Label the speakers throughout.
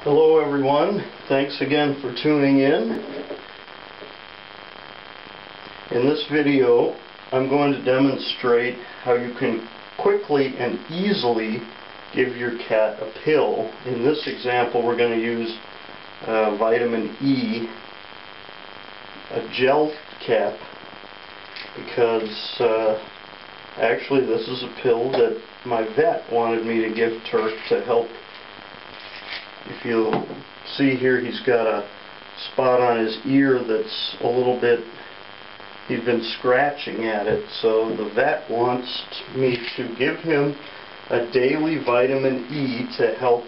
Speaker 1: Hello everyone, thanks again for tuning in. In this video I'm going to demonstrate how you can quickly and easily give your cat a pill. In this example we're going to use vitamin E, a gel cap, because actually this is a pill that my vet wanted me to give Turk to help. If you see here, he's got a spot on his ear that's a little bit, he's been scratching at it, so the vet wants me to give him a daily vitamin E to help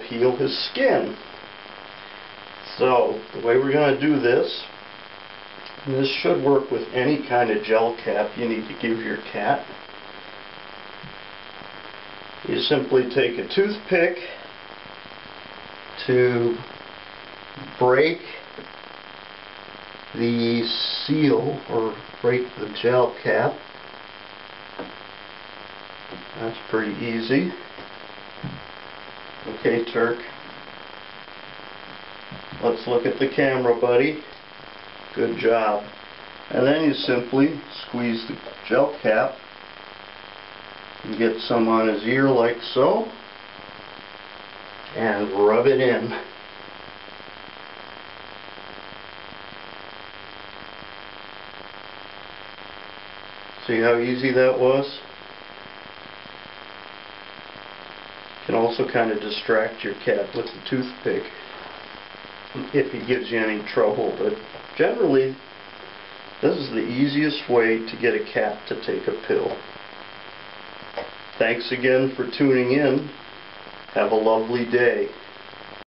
Speaker 1: heal his skin. So the way we're going to do this, and this should work with any kind of gel cap you need to give your cat. You simply take a toothpick to break the seal or break the gel cap. That's pretty easy. Okay, Turk. Let's look at the camera, buddy. Good job. And then you simply squeeze the gel cap and get some on his ear like so, and rub it in. See how easy that was? You can also kind of distract your cat with the toothpick if he gives you any trouble, but generally this is the easiest way to get a cat to take a pill. Thanks again for tuning in. Have a lovely day.